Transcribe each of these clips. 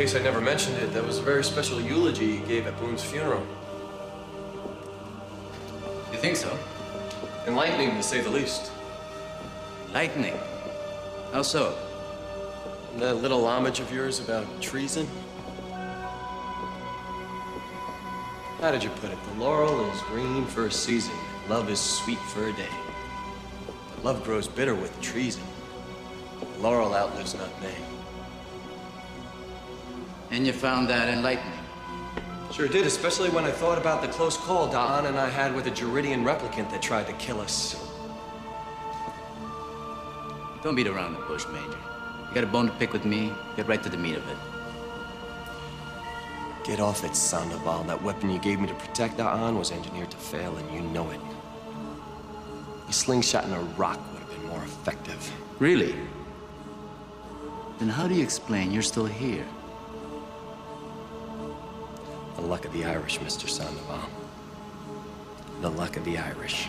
case I never mentioned it, that was a very special eulogy he gave at Boone's funeral. You think so? Enlightening, to say the least. Lightning? How so? That little homage of yours about treason? How did you put it? The laurel is green for a season. Love is sweet for a day. But love grows bitter with treason. The laurel outlives nutmeg. And you found that enlightening? Sure did, especially when I thought about the close call Da'an and I had with a Jeridian replicant that tried to kill us. Don't beat around the bush, Major. You got a bone to pick with me, get right to the meat of it. Get off it, Sandoval. That weapon you gave me to protect Da'an was engineered to fail, and you know it. A slingshot and a rock would have been more effective. Really? Then how do you explain you're still here? The luck of the Irish, Mr. Sandoval. The luck of the Irish.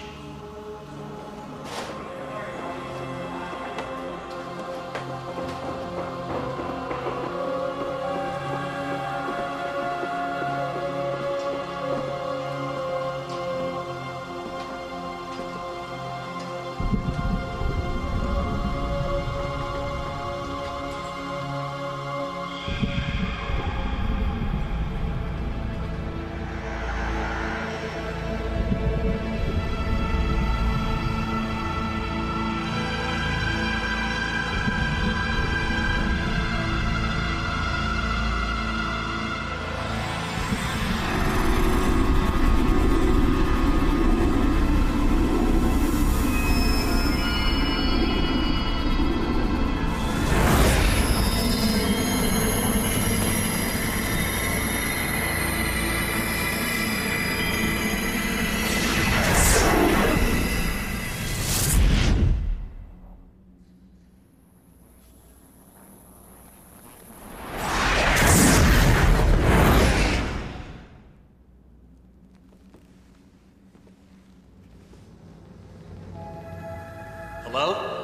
Hello?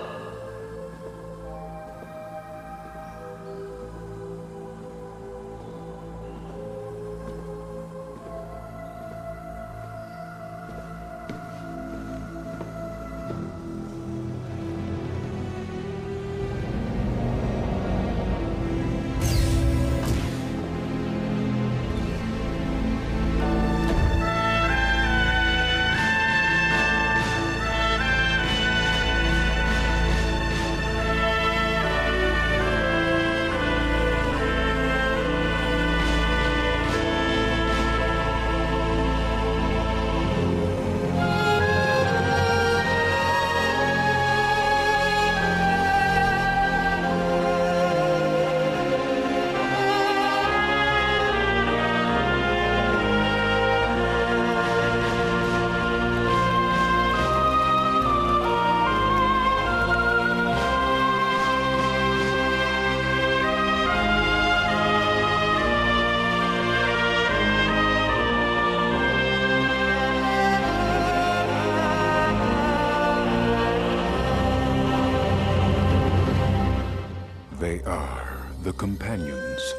They are the Companions,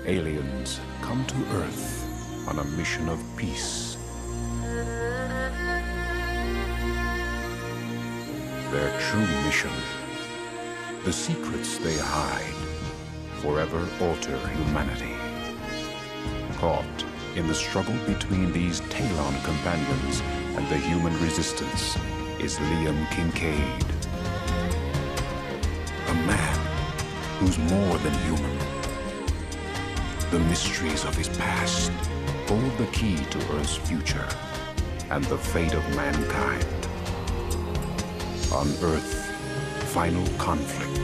aliens come to Earth on a mission of peace. Their true mission, the secrets they hide, forever alter humanity. Caught in the struggle between these Taelon companions and the human resistance is Liam Kincaid. A man who's more than human. The mysteries of his past hold the key to Earth's future and the fate of mankind. On Earth, final conflict.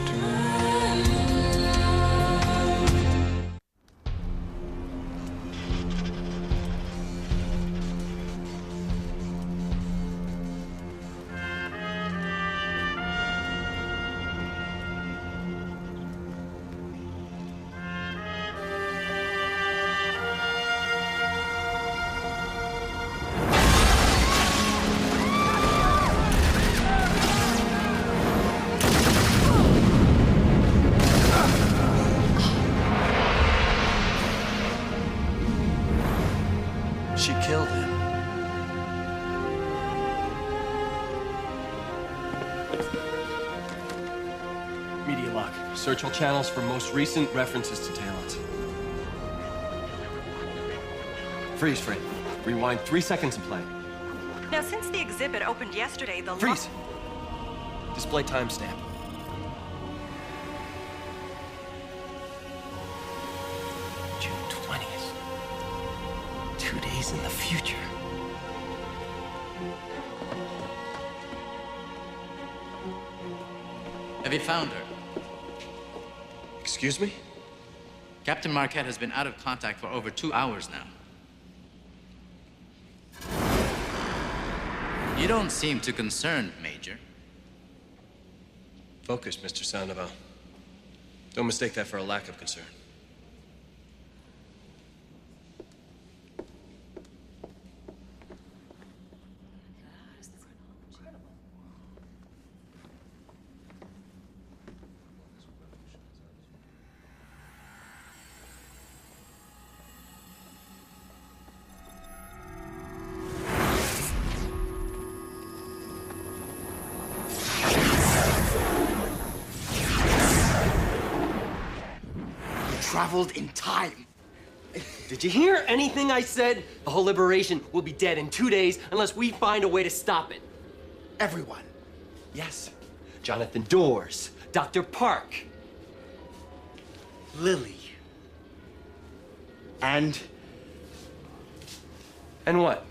She killed him. Media lock. Search all channels for most recent references to Taelons. Freeze frame. Rewind 3 seconds and play. Now, since the exhibit opened yesterday, the Freeze. Display timestamp. June 20th. 2 days in the future. Have you found her? Excuse me? Captain Marquette has been out of contact for over 2 hours now. You don't seem too concerned, Major. Focus, Mr. Sandoval. Don't mistake that for a lack of concern. Traveled in time. Did you hear anything I said? The whole liberation will be dead in 2 days unless we find a way to stop it. Everyone. Yes. Jonathan Dors, Dr. Park, Lily. And what?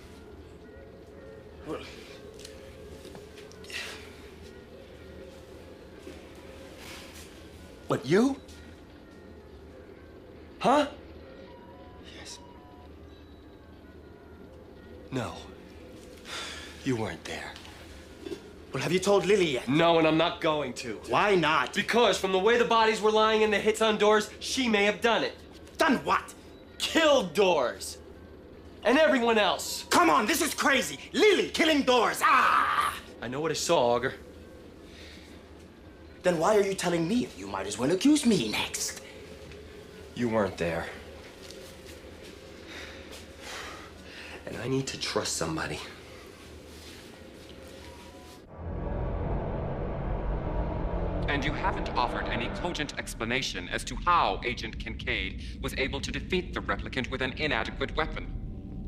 What, you? Huh? yes. No. You weren't there. Well, have you told Lily yet? No, and I'm not going to. Why not? Because from the way the bodies were lying in the hits on Doors, she may have done it. Done what? Killed Doors. And everyone else. Come on, this is crazy. Lily killing Doors. Ah! I know what I saw, Augur. Then why are you telling me? You might as well accuse me next. You weren't there. And I need to trust somebody. And you haven't offered any cogent explanation as to how Agent Kincaid was able to defeat the replicant with an inadequate weapon.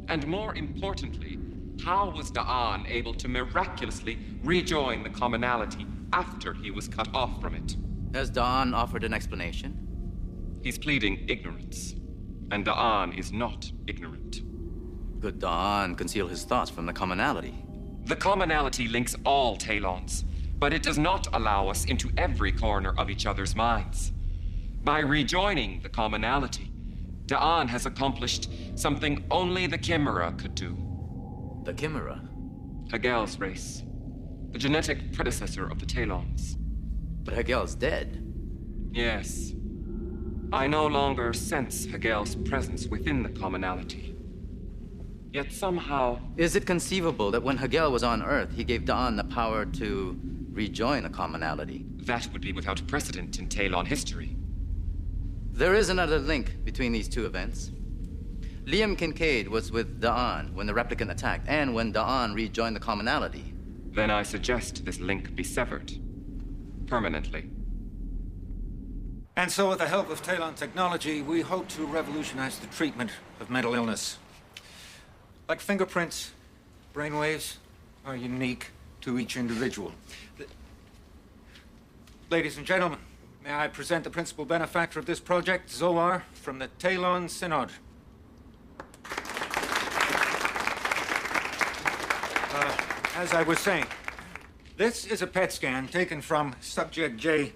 And more importantly, how was Da'an able to miraculously rejoin the Commonality after he was cut off from it? Has Dawn offered an explanation? He's pleading ignorance. And Da'an is not ignorant. Could Dawn conceal his thoughts from the Commonality? The Commonality links all Taelons, but it does not allow us into every corner of each other's minds. By rejoining the Commonality, Da'an has accomplished something only the Chimera could do. The Chimera? Hegel's race, the genetic predecessor of the Taelons. But Hegel's dead. Yes. I no longer sense Hegel's presence within the Commonality. Yet somehow... Is it conceivable that when Hegel was on Earth, he gave Dawn the power to rejoin the Commonality? that would be without precedent in Taelon history. There is another link between these two events. Liam Kincaid was with Da'an when the replicant attacked, and when Da'an rejoined the Commonality. Then I suggest this link be severed. Permanently. And so, with the help of Taelon technology, we hope to revolutionize the treatment of mental illness. Like fingerprints, brainwaves are unique to each individual. Ladies and gentlemen, may I present the principal benefactor of this project, Zo'or, from the Taelon Synod. As I was saying, this is a PET scan taken from Subject J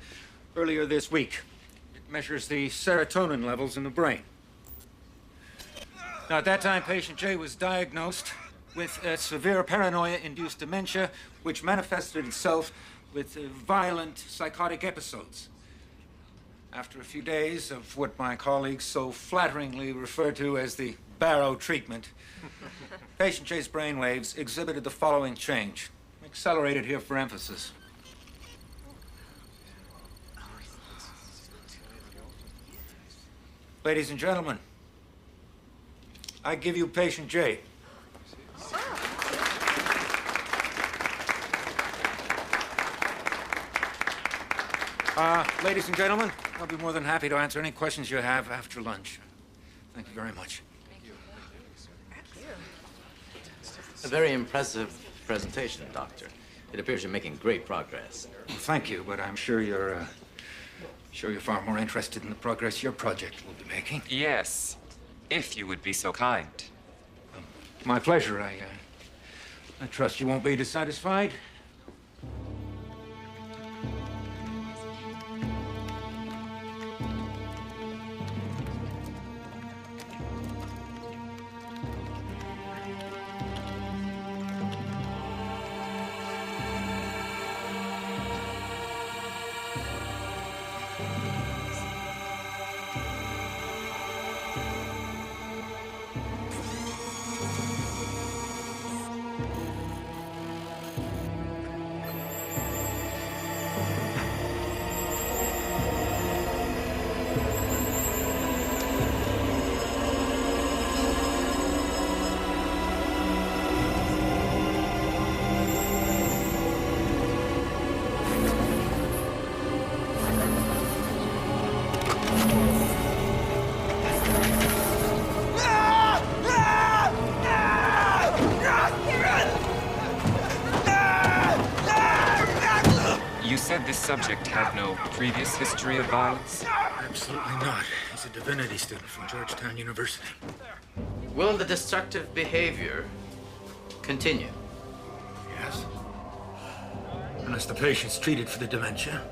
earlier this week. It measures the serotonin levels in the brain. Now, at that time, patient J was diagnosed with a severe paranoia-induced dementia, which manifested itself with violent psychotic episodes. After a few days of what my colleagues so flatteringly refer to as the Barrow treatment, patient J's brainwaves exhibited the following change. Accelerated here for emphasis. Ladies and gentlemen, I give you patient J. Ladies and gentlemen, I'll be more than happy to answer any questions you have after lunch. Thank you very much. A very impressive presentation, Doctor. It appears you're making great progress. Well, thank you, but I'm sure you're far more interested in the progress your project will be making. Yes, if you would be so kind. My pleasure. I trust you won't be dissatisfied. You said this subject had no previous history of violence? Absolutely not. He's a divinity student from Georgetown University. Will the destructive behavior continue? Yes. Unless the patient's treated for the dementia.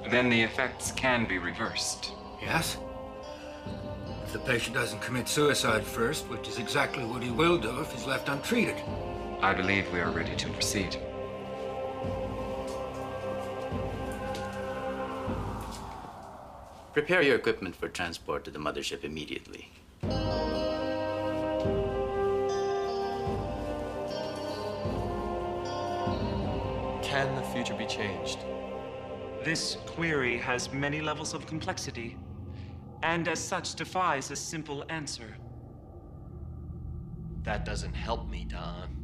Then the effects can be reversed. Yes. If the patient doesn't commit suicide first, which is exactly what he will do if he's left untreated. I believe we are ready to proceed. Prepare your equipment for transport to the mothership immediately. Can the future be changed? This query has many levels of complexity, and as such defies a simple answer. That doesn't help me, Don.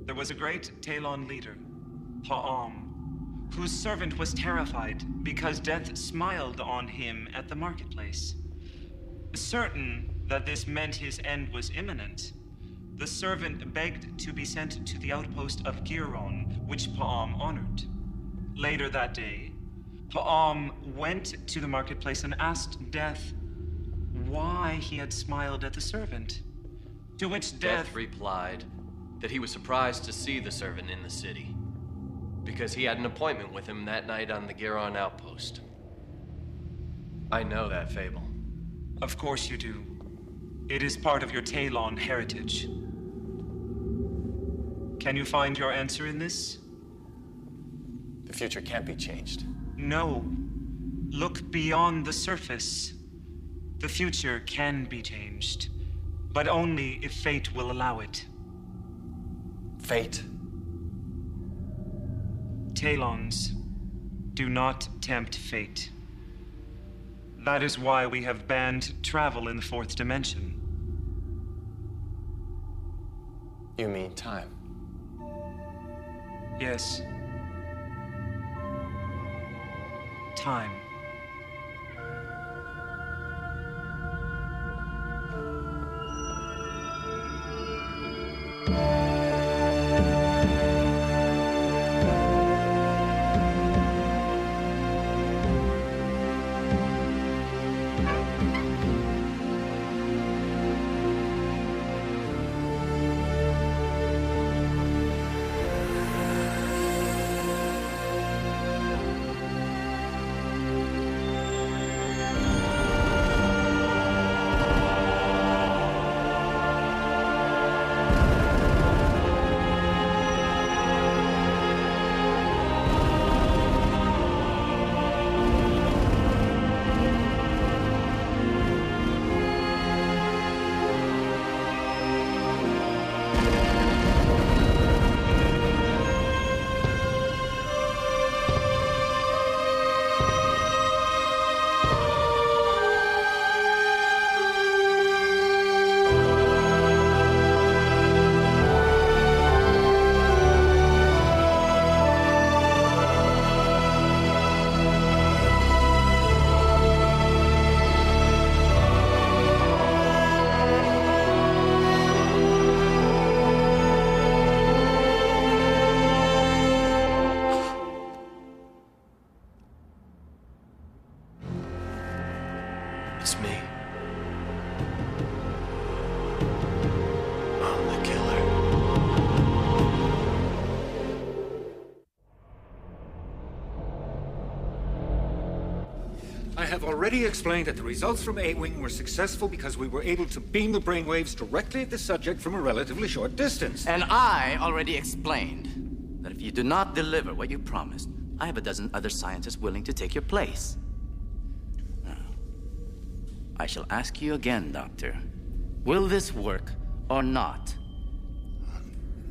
There was a great Taelon leader, Pa'am, whose servant was terrified because death smiled on him at the marketplace. Certain that this meant his end was imminent, the servant begged to be sent to the outpost of Giron, which Pa'am honored. Later that day, Pa'am went to the marketplace and asked Death why he had smiled at the servant. To which Death replied that he was surprised to see the servant in the city, because he had an appointment with him that night on the Giron outpost. I know that fable. Of course you do. It is part of your Taelon heritage. Can you find your answer in this? The future can't be changed. No. Look beyond the surface. The future can be changed, but only if fate will allow it. Fate. Taelons do not tempt fate. That is why we have banned travel in the fourth dimension. You mean time? Yes. Time. It's me. I'm the killer. I have already explained that the results from A-Wing were successful because we were able to beam the brainwaves directly at the subject from a relatively short distance. And I already explained that if you do not deliver what you promised, I have a dozen other scientists willing to take your place. Now, I shall ask you again, Doctor. Will this work or not?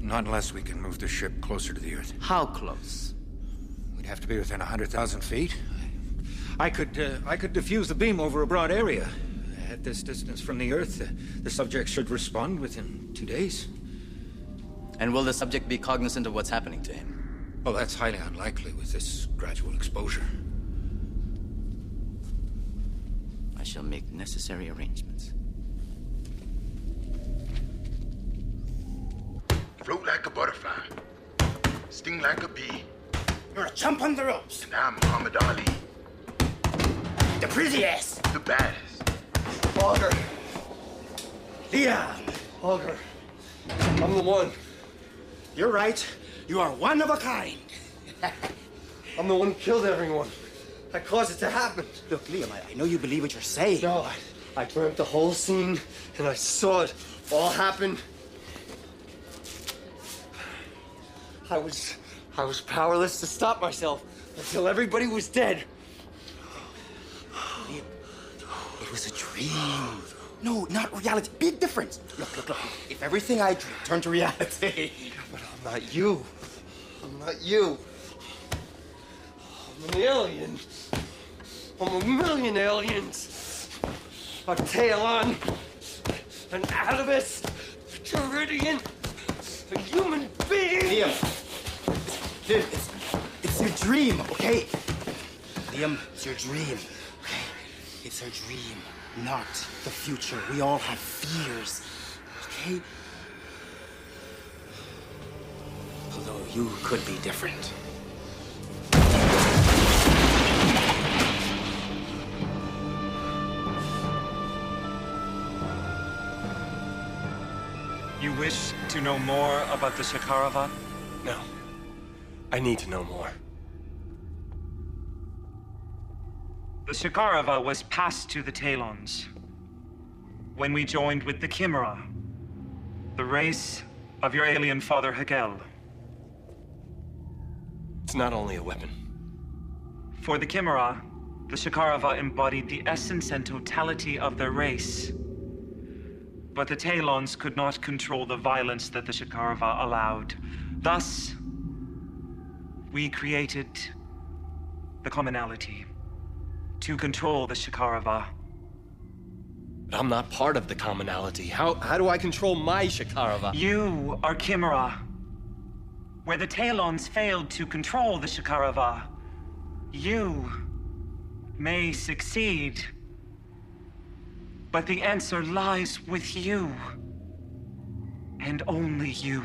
Not unless we can move the ship closer to the Earth. How close? We'd have to be within 100,000 feet. I could diffuse the beam over a broad area. At this distance from the Earth, the subject should respond within 2 days. And will the subject be cognizant of what's happening to him? Oh, that's highly unlikely with this gradual exposure. I shall make necessary arrangements. Float like a butterfly, sting like a bee. You're a chump on the ropes. And I'm Muhammad Ali, The prettiest. the baddest. Auger. Leon. Auger. I'm the one. You're right. You are one of a kind. I'm the one who killed everyone. I caused it to happen. Look, Liam, I know you believe what you're saying. No, I dreamt the whole scene, and I saw it all happen. I was powerless to stop myself until everybody was dead. Liam, it was a dream. No, not reality. Big difference. Look. If everything I dreamed turned to reality. But I'm not you. I'm not you. I'm an alien. I'm a million aliens. A Taelon, an Atavist, a Teridian, a human being. Liam, it's your dream, okay? Liam, it's your dream, okay? It's our dream, not the future. We all have fears, okay? Although you could be different. You wish to know more about the Shakarava? No. I need to know more. The Shakarava was passed to the Taelons when we joined with the Chimera, the race of your alien father Hegel. It's not only a weapon. For the Chimera, the Shakarava embodied the essence and totality of their race. But the Taelons could not control the violence that the Shakarava allowed. Thus, we created the Commonality to control the Shakarava. But I'm not part of the Commonality. How do I control my Shakarava? You are Chimera. Where the Taelons failed to control the Shakarava, you may succeed. But the answer lies with you. And only you.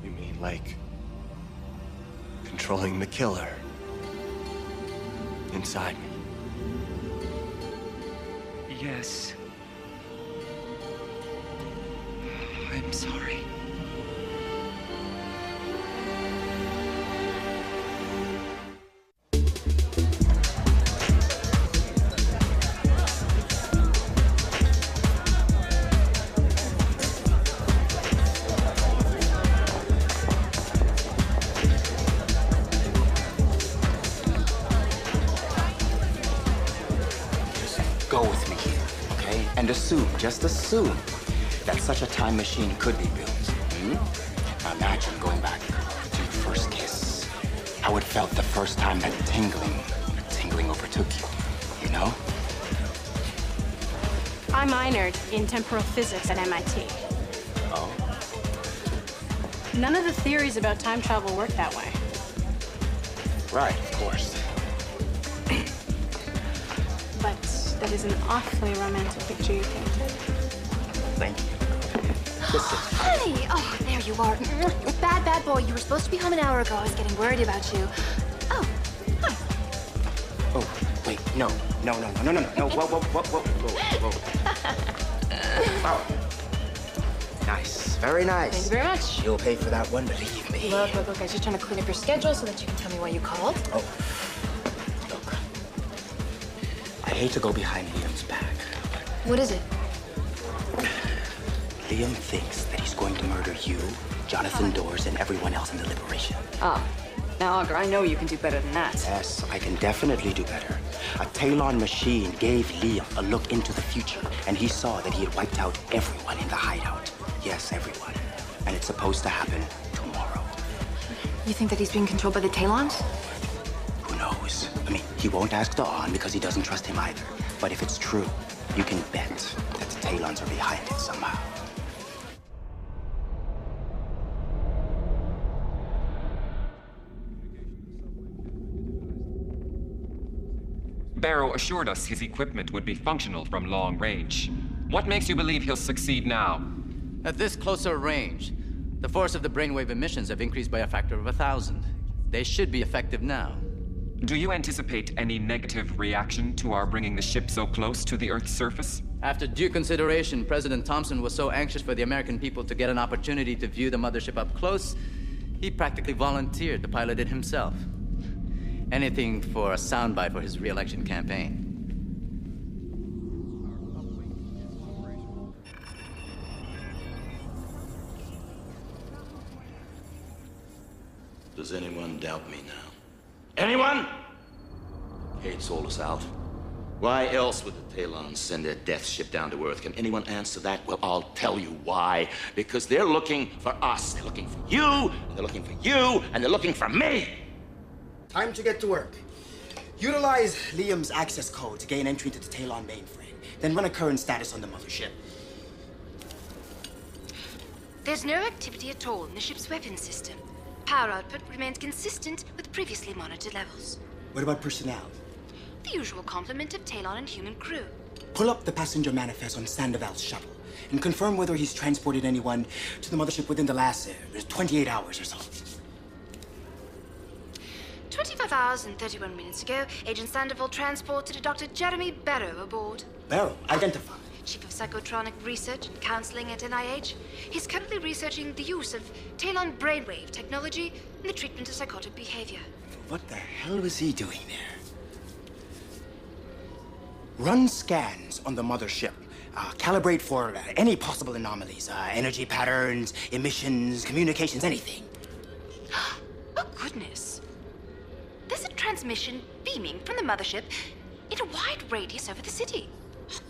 You mean like controlling the killer inside me? Yes. I'm sorry. Go with me here, okay? And assume, just assume, that such a time machine could be built. Now imagine going back to your first kiss. How it felt the first time that tingling overtook you, you know? I minored in temporal physics at MIT. Oh? None of the theories about time travel work that way. Right, of course. But that is an awfully romantic picture you painted. Thank you. Hi! Oh, there you are. Bad boy. You were supposed to be home an hour ago. I was getting worried about you. Oh, hi. No. Whoa. Oh. Nice. Very nice. Thank you very much. You'll pay for that one, believe me. Look, I was just trying to clean up your schedule so that you can tell me why you called. Oh. Look. I hate to go behind Liam's back. What is it? Liam thinks that he's going to murder you, Jonathan Dawes, and everyone else in the Liberation. Oh. Now, Augur, I know you can do better than that. Yes, I can definitely do better. A Taelon machine gave Liam a look into the future, and he saw that he had wiped out everyone in the hideout. Yes, everyone. And it's supposed to happen tomorrow. You think that he's being controlled by the Taelons? Who knows? I mean, he won't ask Dawn because he doesn't trust him either. But if it's true, you can bet that the Taelons are behind it somehow. Barrow assured us his equipment would be functional from long range. What makes you believe he'll succeed now? At this closer range, the force of the brainwave emissions have increased by a factor of 1,000. They should be effective now. Do you anticipate any negative reaction to our bringing the ship so close to the Earth's surface? After due consideration, President Thompson was so anxious for the American people to get an opportunity to view the mothership up close, he practically volunteered to pilot it himself. Anything for a soundbite for his re-election campaign. Does anyone doubt me now? Anyone? Cade sold us out. Why else would the Taelons send their death ship down to Earth? Can anyone answer that? Well, I'll tell you why. Because they're looking for us. They're looking for you, and they're looking for you, and they're looking for me. Time to get to work. Utilize Liam's access code to gain entry to the Taelon mainframe. Then run a current status on the mothership. There's no activity at all in the ship's weapons system. Power output remains consistent with previously monitored levels. What about personnel? The usual complement of Taelon and human crew. Pull up the passenger manifest on Sandoval's shuttle and confirm whether he's transported anyone to the mothership within the last 28 hours or so. 25 hours and 31 minutes ago, Agent Sandoval transported a Dr. Jeremy Barrow aboard. Barrow, identify. Chief of Psychotronic Research and Counseling at NIH. He's currently researching the use of Taelon brainwave technology in the treatment of psychotic behavior. What the hell was he doing there? Run scans on the mothership. Calibrate for any possible anomalies. Energy patterns, emissions, communications, anything. Oh, goodness. There's a transmission beaming from the mothership in a wide radius over the city.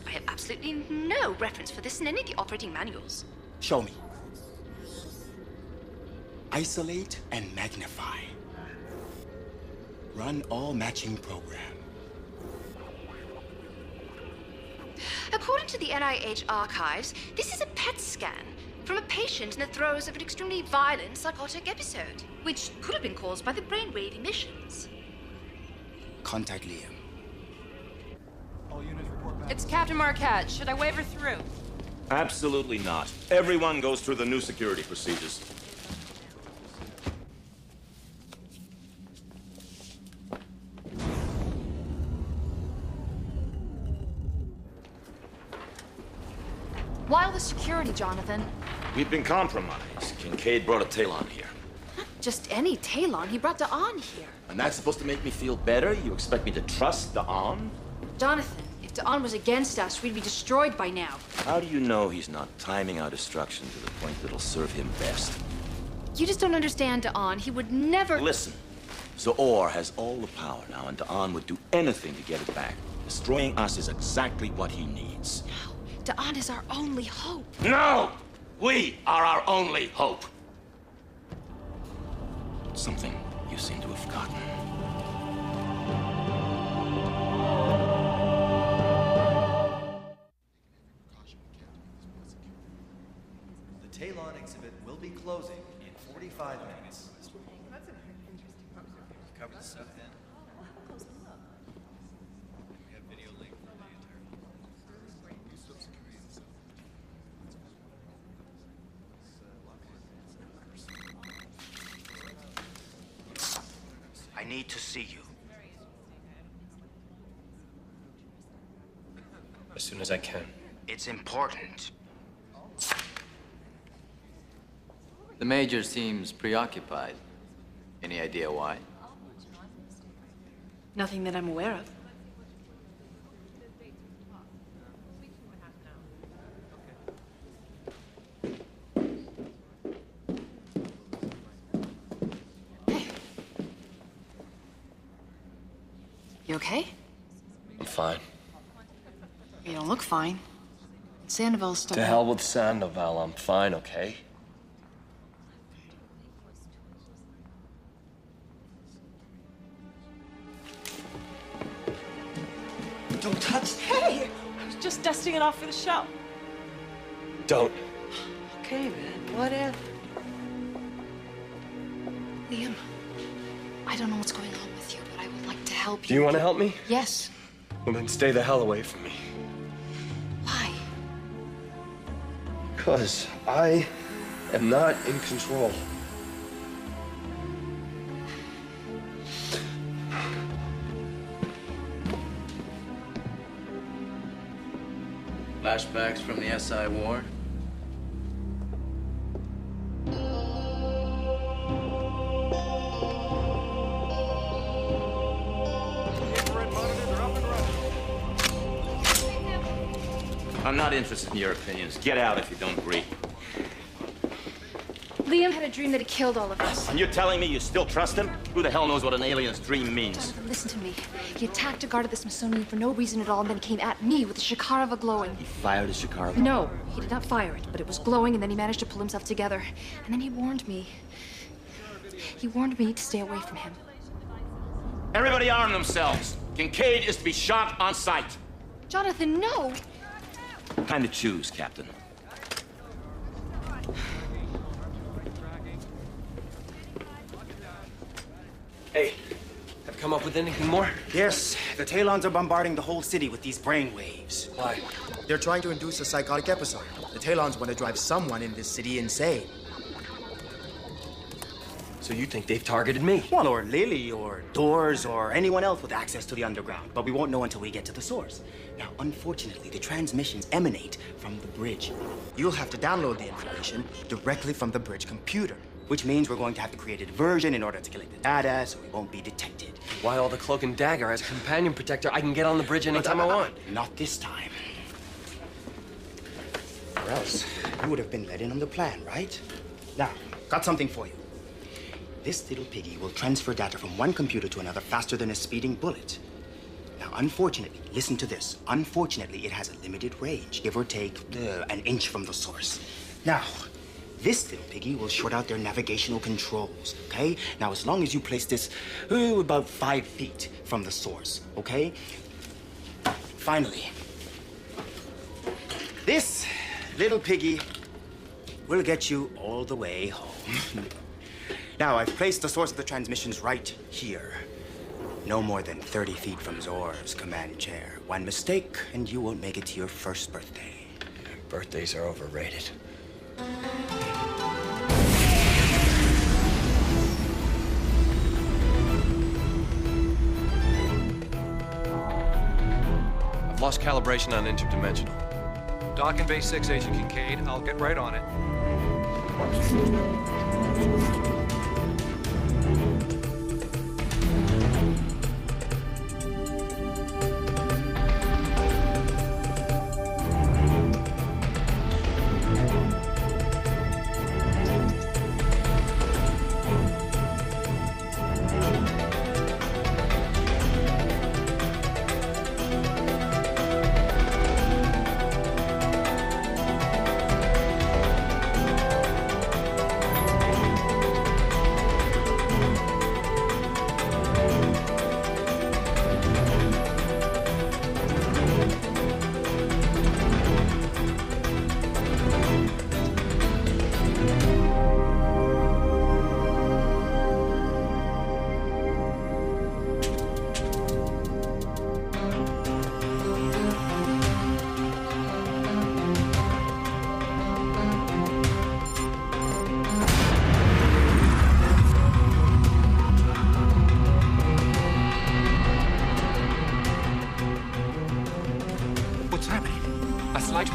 I have absolutely no reference for this in any of the operating manuals. Show me. Isolate and magnify. Run all matching program. According to the NIH archives, this is a PET scan from a patient in the throes of an extremely violent psychotic episode, which could have been caused by the brainwave emissions. Contact Liam. It's Captain Marquette. Should I wave her through? Absolutely not. Everyone goes through the new security procedures. Why all the security, Jonathan? We've been compromised. Kincaid brought a Taelon here. Not just any Taelon. He brought Dawn here. And that's supposed to make me feel better? You expect me to trust Dawn? Jonathan, if Dawn was against us, we'd be destroyed by now. How do you know he's not timing our destruction to the point that'll serve him best? You just don't understand Dawn. He would never... Listen, Zo'or has all the power now, and Dawn would do anything to get it back. Destroying us is exactly what he needs. No, Dawn is our only hope. No! We are our only hope! Something you seem to have forgotten. The Taelon exhibit will be closing in 45 minutes. That's an interesting observation. Cover the stuff then. We have video link for the entire. I need to see you. soon as I can. It's important. The Major seems preoccupied. Any idea why? Nothing that I'm aware of. You okay? I'm fine. You don't look fine. Sandoval's stuck. To hell with Sandoval. I'm fine, okay? Don't touch. Hey! I was just dusting it off for the show. Don't. Okay, man. Whatever. Liam, I don't know what's going on with you, but I would like to help you. Do you want to help me? Yes. Well, then stay the hell away from me. Why? Because I am not in control. Flashbacks from the SI war? I'm not interested in your opinions. Get out if you don't agree. Liam had a dream that he killed all of us. And you're telling me you still trust him? Who the hell knows what an alien's dream means? Jonathan, listen to me. He attacked a guard at the Smithsonian for no reason at all and then came at me with the Shakarova glowing. He fired a Shakarova? No, he did not fire it, but it was glowing and then he managed to pull himself together. And then he warned me. He warned me to stay away from him. Everybody arm themselves. Kincaid is to be shot on sight. Jonathan, no! Time to choose, Captain. Hey, have come up with anything more? Yes, the Taelons are bombarding the whole city with these brainwaves. Why? They're trying to induce a psychotic episode. The Taelons want to drive someone in this city insane. So you think they've targeted me? Well, or Lily, or Doors, or anyone else with access to the underground. But we won't know until we get to the source. Now, unfortunately, the transmissions emanate from the bridge. You'll have to download the information directly from the bridge computer. Which means we're going to have to create a diversion in order to collect the data so we won't be detected. Why all the cloak and dagger? As a companion protector, I can get on the bridge anytime I want. Not this time. Or else, you would have been let in on the plan, right? Now, got something for you. This little piggy will transfer data from one computer to another faster than a speeding bullet. Now, unfortunately, listen to this. Unfortunately, it has a limited range, give or take an inch from the source. Now, this little piggy will short out their navigational controls, okay? Now, as long as you place this about 5 feet from the source, okay? Finally, this little piggy will get you all the way home. Now, I've placed the source of the transmissions right here. No more than 30 feet from Zo'or's command chair. One mistake, and you won't make it to your first birthday. Birthdays are overrated. I've lost calibration on interdimensional. Dock and Base 6, Agent Kincaid. I'll get right on it.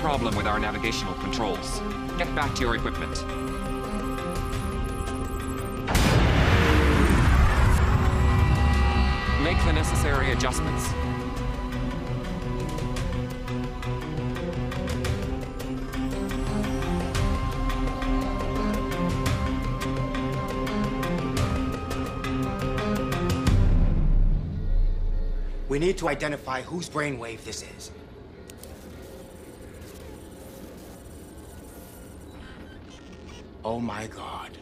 problem with our navigational controls. Get back to your equipment. Make the necessary adjustments. We need to identify whose brainwave this is. Oh my God.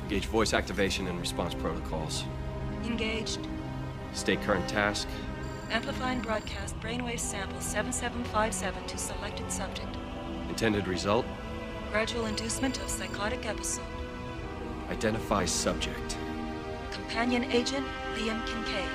Engage voice activation and response protocols. Engaged. State current task. Amplifying broadcast brainwave sample 7757 to selected subject. Intended result. Gradual inducement of psychotic episode. Identify subject. Companion agent Liam Kincaid.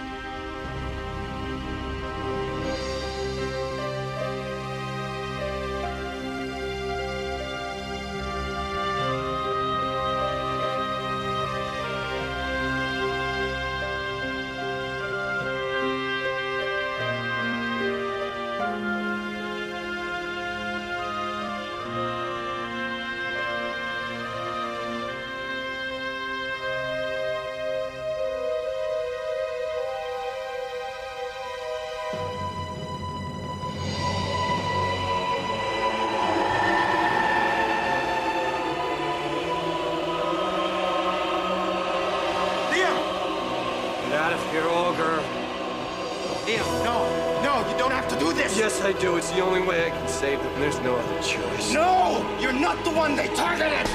Yes, I do. It's the only way I can save them. There's no other choice. No! You're not the one they targeted!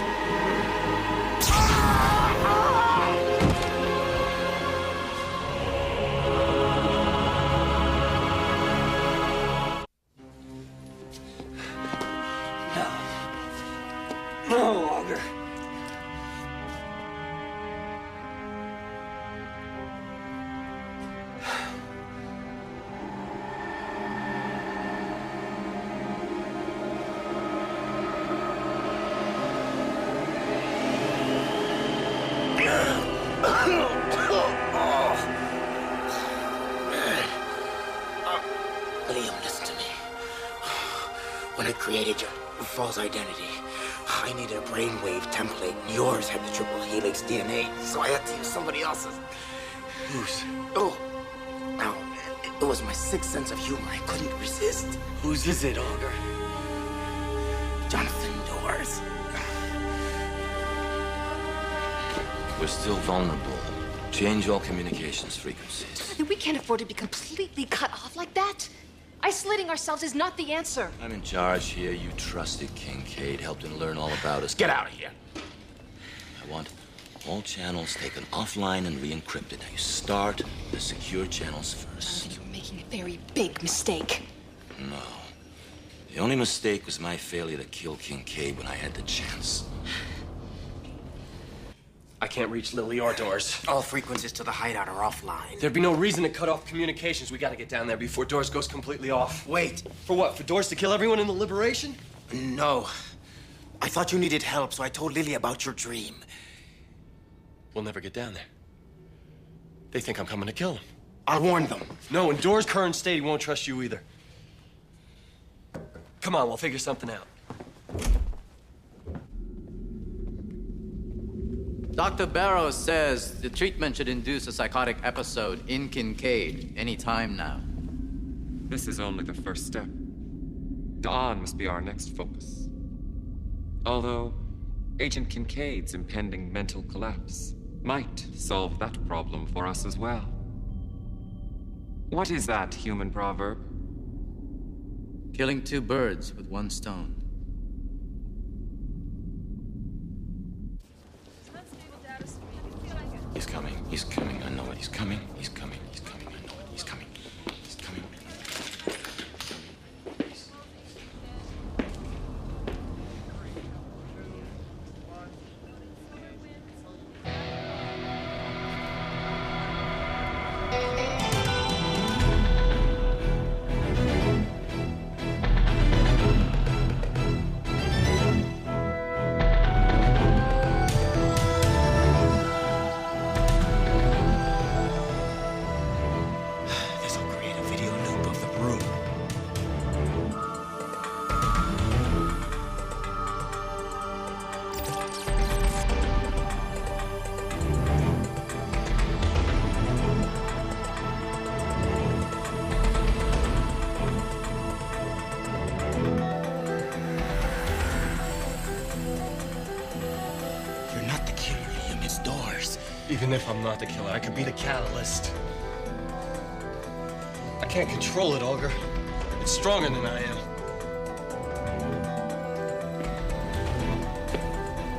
No longer. Liam, listen to me. When I created your false identity, I needed a brainwave template. Yours had the triple helix DNA, so I had to use somebody else's. Whose? Oh, no, it was my sixth sense of humor. I couldn't resist. Whose is it, Augur? Jonathan Doors. We're still vulnerable. Change all communications frequencies. We can't afford to be completely cut off like that. Isolating ourselves is not the answer. I'm in charge here. You trusted Kincaid, helped him learn all about us. Get out of here. I want all channels taken offline and re-encrypted. Now you start the secure channels first. I think you're making a very big mistake. No. The only mistake was my failure to kill Kincaid when I had the chance. I can't reach Lily or Doors. All frequencies to the hideout are offline. There'd be no reason to cut off communications. We gotta get down there before Doors goes completely off. Wait. For what? For Doors to kill everyone in the Liberation? No. I thought you needed help, so I told Lily about your dream. We'll never get down there. They think I'm coming to kill them. I'll warn them. No, in Doors' current state, he won't trust you either. Come on, we'll figure something out. Dr. Barrows says the treatment should induce a psychotic episode in Kincaid any time now. This is only the first step. Dawn must be our next focus. Although, Agent Kincaid's impending mental collapse might solve that problem for us as well. What is that human proverb? Killing two birds with one stone. He's coming. He's coming. I know it. He's coming. He's coming. He's coming. I know it. He's coming. He's coming. Even if I'm not the killer, I could be the catalyst. I can't control it, Olga. It's stronger than I am.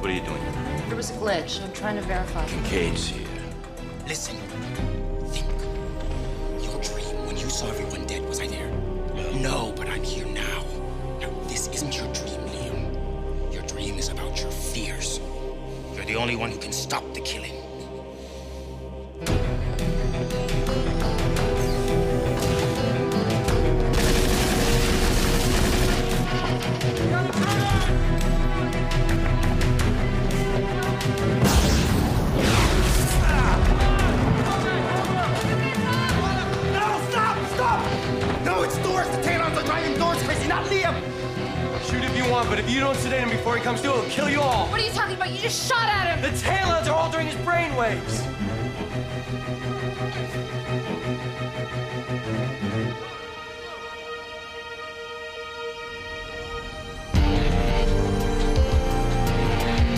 What are you doing? There was a glitch. I'm trying to verify. Kincaid's here. Listen. Think. Your dream when you saw everyone dead, was I there? No, but I'm here now. Now, this isn't your dream, Liam. Your dream is about your fears. You're the only one who can stop the killing. But if you don't sedate him before he comes to, he'll kill you all. What are you talking about? You just shot at him! The Taelons are altering his brainwaves.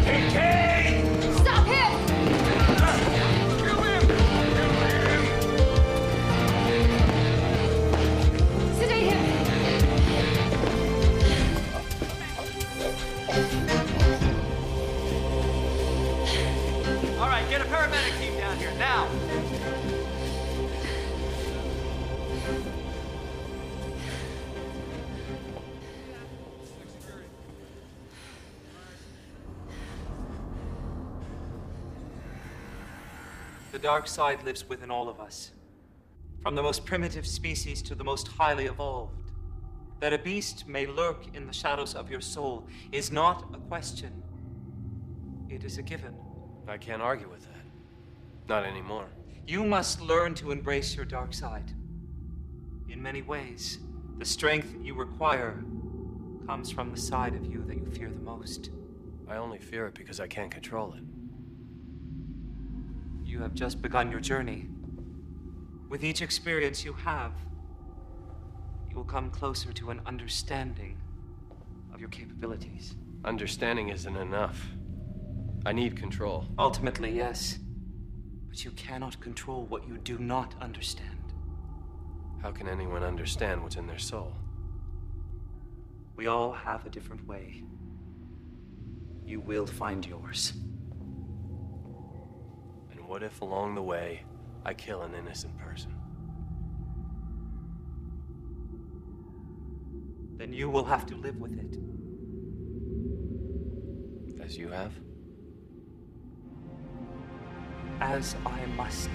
Kincaid! Stop him! Kill him! Sedate him! All right, get a paramedic team down here, now! The dark side lives within all of us. From the most primitive species to the most highly evolved. That a beast may lurk in the shadows of your soul is not a question. It is a given. I can't argue with that. Not anymore. You must learn to embrace your dark side. In many ways, the strength you require comes from the side of you that you fear the most. I only fear it because I can't control it. You have just begun your journey. With each experience you have, you will come closer to an understanding of your capabilities. Understanding isn't enough. I need control. Ultimately, yes. But you cannot control what you do not understand. How can anyone understand what's in their soul? We all have a different way. You will find yours. And what if along the way, I kill an innocent person? Then you will have to live with it. As you have? As I must.